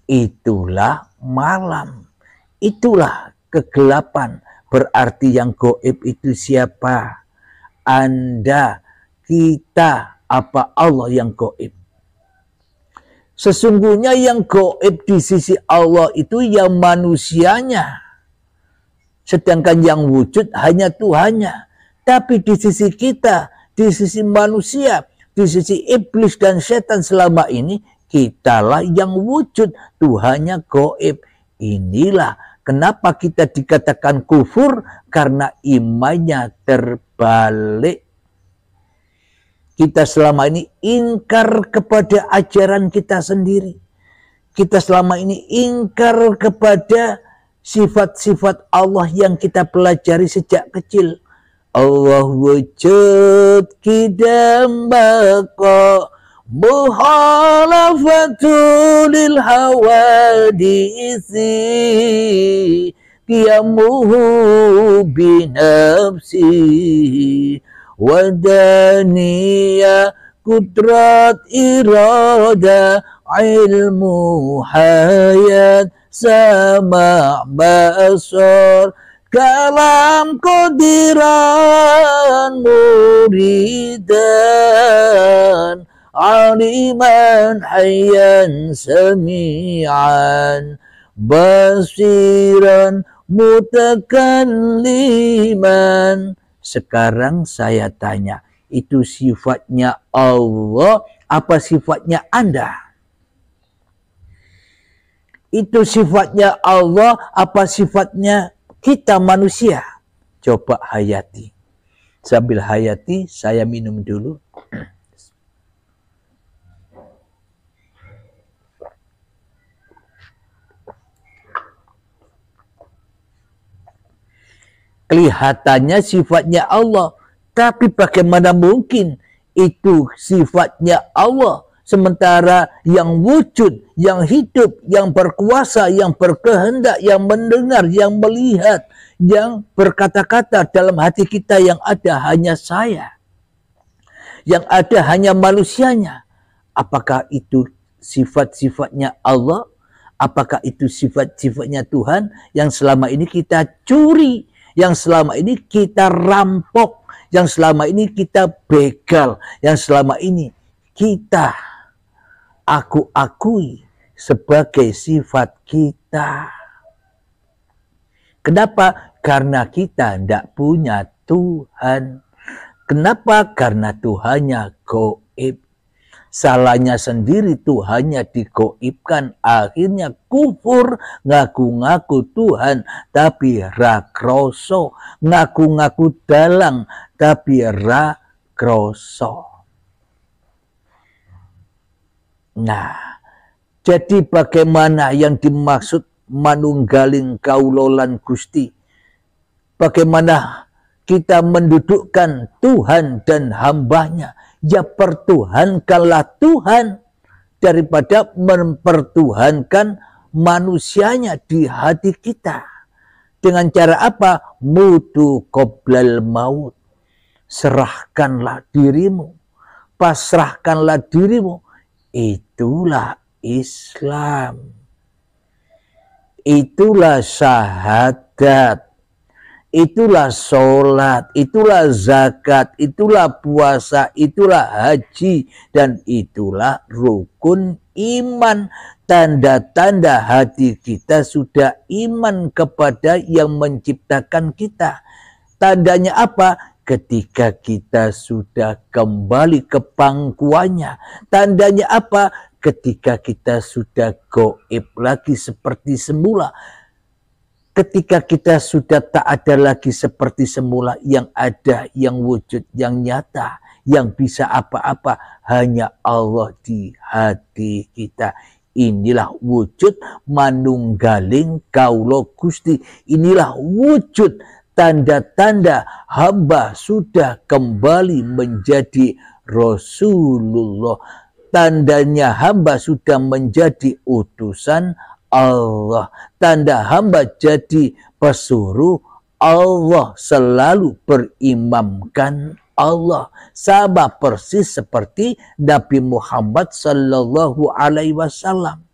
itulah malam, itulah kegelapan. Berarti yang gaib itu siapa? Anda, kita, apa Allah yang gaib? Sesungguhnya yang gaib di sisi Allah itu yang manusianya. Sedangkan yang wujud hanya Tuhannya. Tapi di sisi kita, di sisi manusia, di sisi iblis dan setan selama ini, kitalah yang wujud, Tuhannya gaib. Inilah kenapa kita dikatakan kufur, karena imannya terbalik. Kita selama ini ingkar kepada ajaran kita sendiri. Kita selama ini ingkar kepada sifat-sifat Allah yang kita pelajari sejak kecil. Allah wujud kidam baqa muhalafatul hawadisi qiyamuhu binafsi wadaniya kudrat irada ilmu hayat sama basar kalam qadiran muridan aliman hayyan sami'an basiran mutakalliman. Sekarang saya tanya, itu sifatnya Allah apa sifatnya Anda? Itu sifatnya Allah apa sifatnya kita manusia? Coba hayati. Sambil hayati, saya minum dulu. Kelihatannya sifatnya Allah, tapi bagaimana mungkin itu sifatnya Allah, sementara yang wujud, yang hidup, yang berkuasa, yang berkehendak, yang mendengar, yang melihat, yang berkata-kata dalam hati kita, yang ada hanya saya, yang ada hanya manusianya. Apakah itu sifat-sifatnya Allah? Apakah itu sifat-sifatnya Tuhan yang selama ini kita curi, yang selama ini kita rampok, yang selama ini kita begal, yang selama ini kita aku akui sebagai sifat kita. Kenapa? Karena kita tidak punya Tuhan. Kenapa? Karena Tuhannya gaib. Salahnya sendiri Tuhannya digaibkan. Akhirnya kufur, ngaku-ngaku Tuhan tapi ra kroso, ngaku-ngaku dalang tapi ra kroso. Nah, jadi bagaimana yang dimaksud manunggaling kaulolan Gusti? Bagaimana kita mendudukkan Tuhan dan hambanya? Ya pertuhankanlah Tuhan daripada mempertuhankan manusianya di hati kita. Dengan cara apa? Mutu qoblal maut. Serahkanlah dirimu, pasrahkanlah dirimu. Itulah Islam. Itulah syahadat. Itulah sholat, itulah zakat, itulah puasa, itulah haji, dan itulah rukun iman. Tanda-tanda hati kita sudah iman kepada yang menciptakan kita. Tandanya apa? Ketika kita sudah kembali ke pangkuannya. Tandanya apa? Ketika kita sudah gaib lagi seperti semula. Ketika kita sudah tak ada lagi seperti semula, yang ada, yang wujud, yang nyata, yang bisa apa-apa, hanya Allah di hati kita. Inilah wujud manunggaling kaulo Gusti. Inilah wujud tanda-tanda hamba sudah kembali menjadi Rasulullah. Tandanya hamba sudah menjadi utusan Allah. Tanda hamba jadi pesuruh Allah, selalu berimamkan Allah. Sama persis seperti Nabi Muhammad sallallahu alaihi wasallam.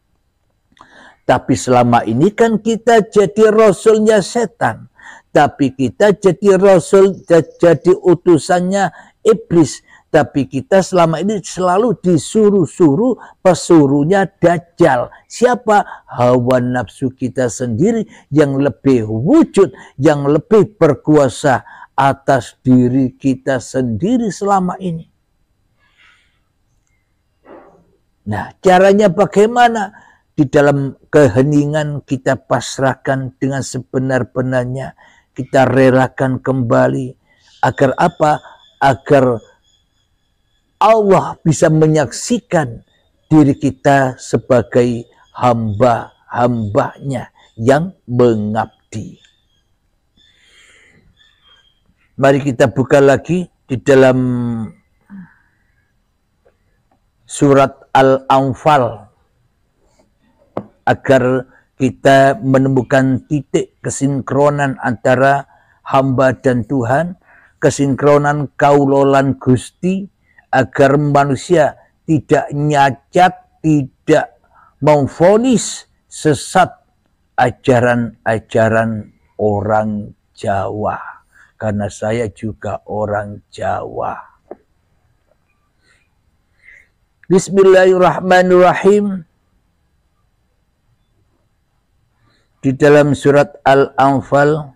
Tapi selama ini kan kita jadi rasulnya setan. Tapi kita jadi rasul, jadi utusannya iblis. Tapi kita selama ini selalu disuruh-suruh pesuruhnya Dajjal. Siapa? Hawa nafsu kita sendiri yang lebih wujud, yang lebih berkuasa atas diri kita sendiri selama ini. Nah, caranya bagaimana? Di dalam keheningan kita pasrahkan dengan sebenar-benarnya. Kita relakan kembali. Agar apa? Agar Allah bisa menyaksikan diri kita sebagai hamba-hambanya yang mengabdi. Mari kita buka lagi di dalam surat Al-Anfal agar kita menemukan titik kesinkronan antara hamba dan Tuhan, kesinkronan kaulolan Gusti, agar manusia tidak nyacat, tidak memvonis sesat ajaran-ajaran orang Jawa. Karena saya juga orang Jawa. Bismillahirrahmanirrahim. Di dalam surat Al-Anfal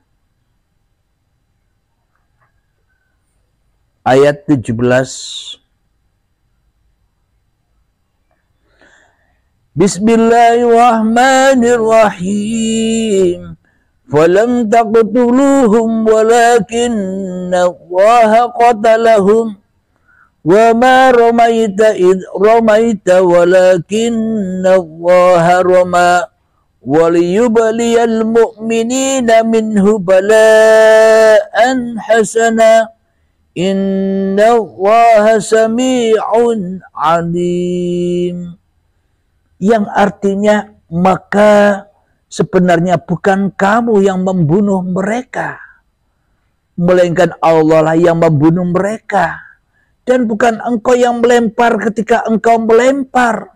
ayat 17. Bismillahirrahmanirrahim. Falam taqtuluhum walakinna Allaha qatalahum. Wa ma ramaita id ramaita walakinna Allaha rama. Waliyubaliyal mu'minina minhu bala'an hasana. Inna Allaha sami'un alim. Yang artinya, maka sebenarnya bukan kamu yang membunuh mereka, melainkan Allah lah yang membunuh mereka. Dan bukan engkau yang melempar ketika engkau melempar,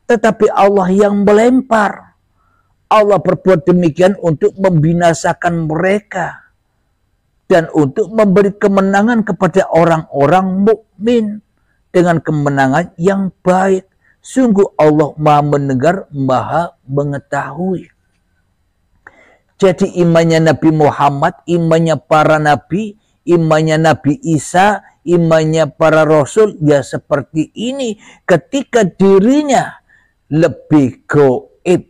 tetapi Allah yang melempar. Allah berbuat demikian untuk membinasakan mereka dan untuk memberi kemenangan kepada orang-orang mukmin dengan kemenangan yang baik. Sungguh Allah Maha mendengar, Maha mengetahui. Jadi imannya Nabi Muhammad, imannya para nabi, imannya Nabi Isa, imannya para rasul ya seperti ini. Ketika dirinya lebih gaib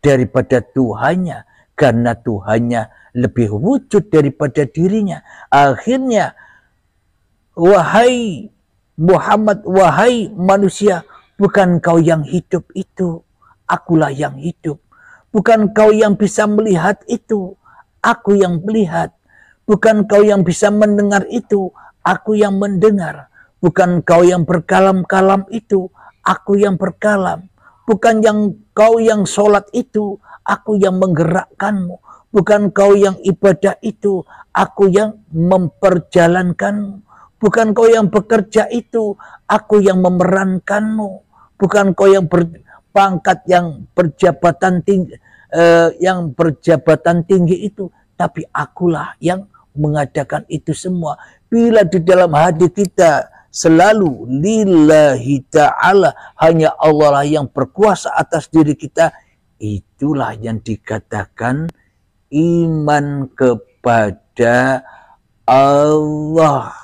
daripada Tuhannya, karena Tuhannya lebih wujud daripada dirinya. Akhirnya, wahai Muhammad, wahai manusia, bukan kau yang hidup itu, akulah yang hidup. Bukan kau yang bisa melihat itu, aku yang melihat. Bukan kau yang bisa mendengar itu, aku yang mendengar. Bukan kau yang berkalam-kalam itu, aku yang berkalam. Bukan kau yang sholat itu, aku yang menggerakkanmu. Bukan kau yang ibadah itu, aku yang memperjalankanmu. Bukan kau yang bekerja itu, aku yang memerankanmu. Bukan kau yang berpangkat, yang berjabatan tinggi, itu, tapi akulah yang mengadakan itu semua. Bila di dalam hati kita selalu lillahi ta'ala, hanya Allah lah yang berkuasa atas diri kita, itulah yang dikatakan iman kepada Allah.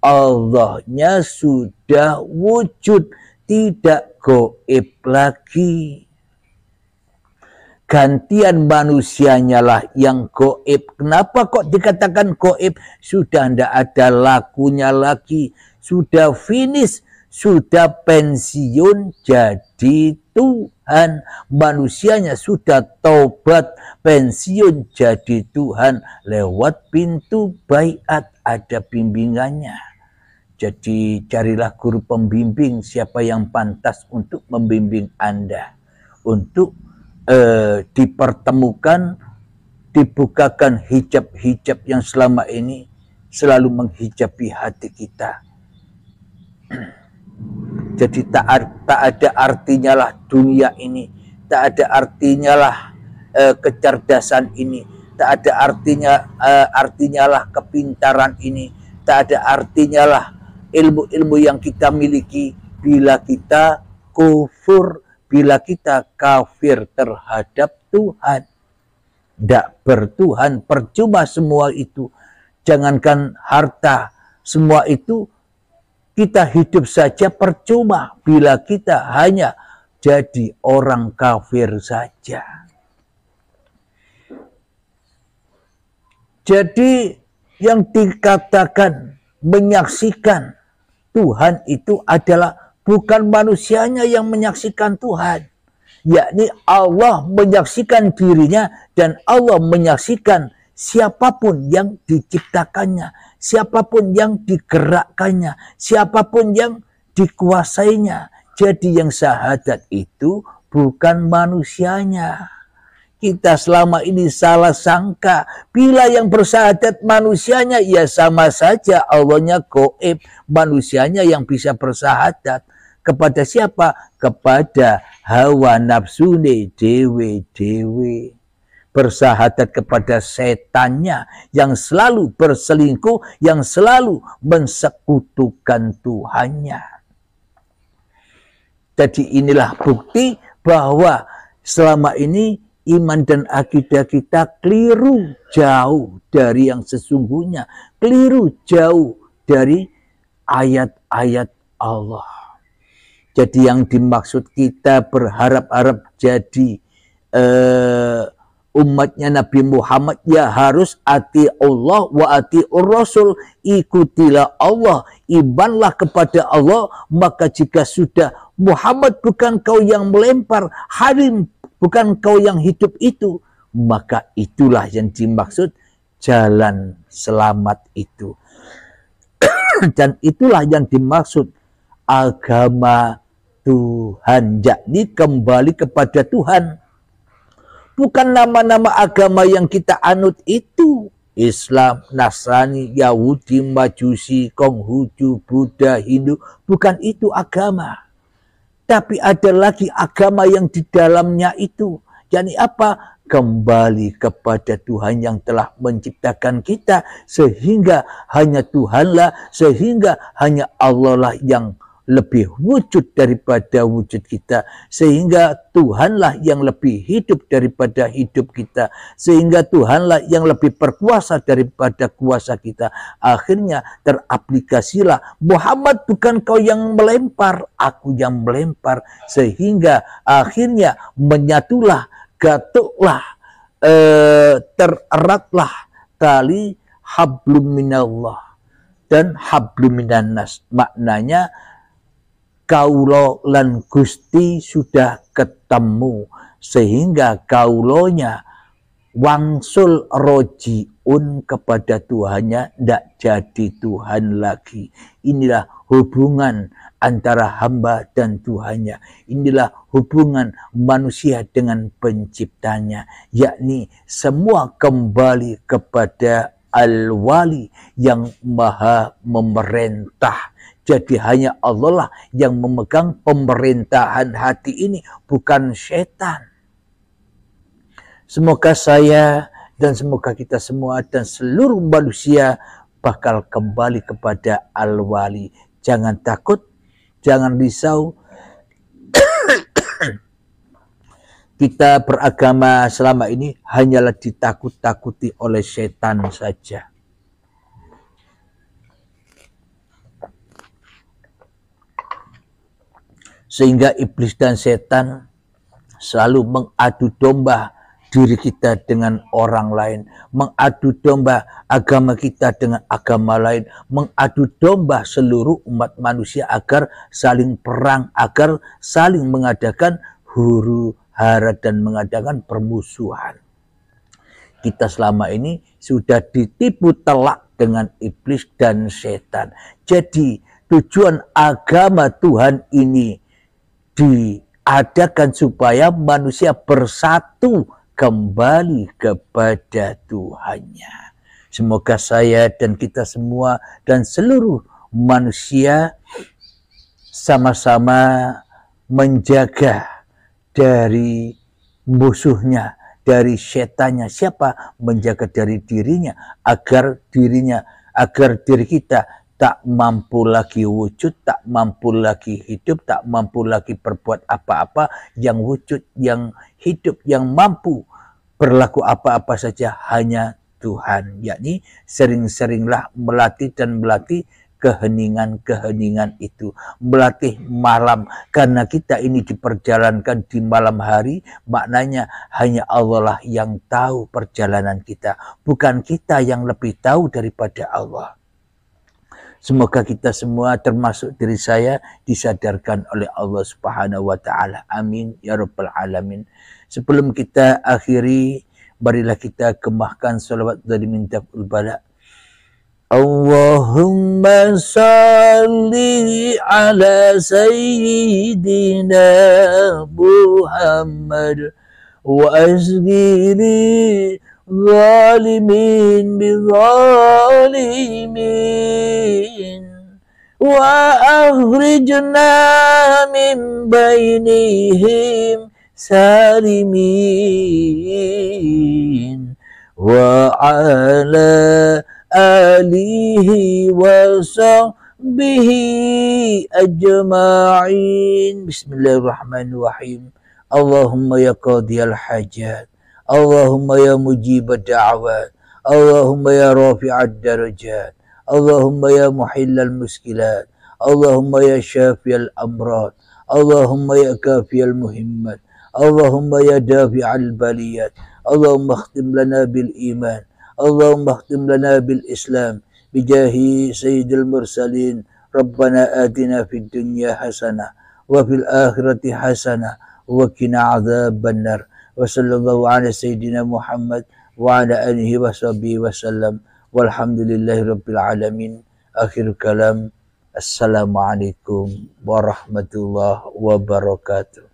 Allahnya sudah wujud, tidak gaib lagi. Gantian manusianya lah yang gaib. Kenapa kok dikatakan gaib? Sudah tidak ada lakunya lagi. Sudah finish, sudah pensiun jadi Tuhan. Manusianya sudah taubat, pensiun jadi Tuhan. Lewat pintu baiat ada bimbingannya. Jadi carilah guru pembimbing, siapa yang pantas untuk membimbing Anda. Untuk dipertemukan, dibukakan hijab-hijab yang selama ini selalu menghijabi hati kita. Jadi tak ada artinya lah dunia ini tak ada artinya lah kecerdasan ini, tak ada artinya lah kepintaran ini, tak ada artinya lah ilmu-ilmu yang kita miliki bila kita kufur, bila kita kafir terhadap Tuhan. Tidak bertuhan, percuma semua itu. Jangankan harta, semua itu kita hidup saja percuma bila kita hanya jadi orang kafir saja. Jadi yang dikatakan menyaksikan Tuhan itu adalah bukan manusianya yang menyaksikan Tuhan, yakni Allah menyaksikan dirinya dan Allah menyaksikan siapapun yang diciptakannya, siapapun yang digerakkannya, siapapun yang dikuasainya. Jadi yang syahadat itu bukan manusianya. Kita selama ini salah sangka. Bila yang bersyahadat manusianya, ya sama saja Allahnya goib. Manusianya yang bisa bersyahadat. Kepada siapa? Kepada hawa nafsune dewe-dewe. Bersyahadat kepada setannya yang selalu berselingkuh, yang selalu mensekutukan Tuhannya. Jadi inilah bukti bahwa selama ini iman dan akidah kita keliru jauh dari yang sesungguhnya. Keliru jauh dari ayat-ayat Allah. Jadi yang dimaksud kita berharap-harap jadi umatnya Nabi Muhammad, ya harus ati Allah wa atiur Rasul. Ikutilah Allah, imanlah kepada Allah. Maka jika sudah Muhammad bukan kau yang melempar, Halim bukan kau yang hidup itu, maka itulah yang dimaksud jalan selamat itu. Dan itulah yang dimaksud agama Tuhan, yakni kembali kepada Tuhan. Bukan nama-nama agama yang kita anut itu, Islam, Nasrani, Yahudi, Majusi, Konghucu, Buddha, Hindu, bukan itu agama. Tapi ada lagi agama yang di dalamnya itu. yakni apa? Kembali kepada Tuhan yang telah menciptakan kita, sehingga hanya Tuhanlah, sehingga hanya Allah lah yang lebih wujud daripada wujud kita, sehingga Tuhanlah yang lebih hidup daripada hidup kita, sehingga Tuhanlah yang lebih berkuasa daripada kuasa kita. Akhirnya teraplikasilah, Muhammad bukan kau yang melempar, aku yang melempar, sehingga akhirnya menyatulah, gatuklah, tereratlah tali hablum minallah dan hablum minannas. Maknanya kaulo lan Gusti sudah ketemu, sehingga kaulonya wangsul rojiun kepada Tuhannya, tidak jadi Tuhan lagi. Inilah hubungan antara hamba dan Tuhannya. Inilah hubungan manusia dengan penciptanya, yakni semua kembali kepada Al-Wali yang maha memerintah. Jadi hanya Allah lah yang memegang pemerintahan hati ini, bukan setan. Semoga saya dan semoga kita semua dan seluruh manusia bakal kembali kepada Al-Wali. Jangan takut, jangan risau. Kita beragama selama ini hanyalah ditakut-takuti oleh setan saja. Sehingga iblis dan setan selalu mengadu domba diri kita dengan orang lain, mengadu domba agama kita dengan agama lain, mengadu domba seluruh umat manusia agar saling perang, agar saling mengadakan huru hara dan mengadakan permusuhan. Kita selama ini sudah ditipu telak dengan iblis dan setan. Jadi tujuan agama Tuhan ini diadakan supaya manusia bersatu kembali kepada Tuhannya. Semoga saya dan kita semua dan seluruh manusia sama-sama menjaga dari musuhnya, dari setannya. Siapa? Menjaga dari dirinya, agar diri kita tak mampu lagi wujud, tak mampu lagi hidup, tak mampu lagi berbuat apa-apa, yang wujud, yang hidup, yang mampu berlaku apa-apa saja hanya Tuhan. Yakni sering-seringlah melatih keheningan-keheningan itu, melatih malam, karena kita ini diperjalankan di malam hari. Maknanya hanya Allah lah yang tahu perjalanan kita, bukan kita yang lebih tahu daripada Allah. Semoga kita semua, termasuk diri saya, disadarkan oleh Allah Subhanahu wa Ta'ala. Amin ya Rabbal Alamin. Sebelum kita akhiri, marilah kita kemahkan salawat dari mintaful bala. Allahumma salli ala sayyidina Muhammad wa asghiri zalimin bizalimin wa akhrijna min bainihim salimin wa ala alihi wa sahbihi ajma'in. Bismillahirrahmanirrahim. Allahumma ya qadiyal hajat, Allahumma ya mujibad da'awat, Allahumma ya rafi'ad darajat, Allahumma ya muhillal muskilat, Allahumma ya syafiyal amrad, Allahumma ya kafiyal muhimmat, Allahumma ya dafi'al baliyat, Allahumma akhtim lana bil iman, Allahumma akhtim lana bil Islam bijahi sayyidil mursalin. Rabbana atina fid dunya hasanah wa fil akhirati hasanah wa qina adzabannar. Wa sallallahu ala sayyidina Muhammad wa ala alihi wa sahbihi wa sallam. Walhamdulillahi rabbil alamin. Akhir kalam. Assalamualaikum warahmatullahi wabarakatuh.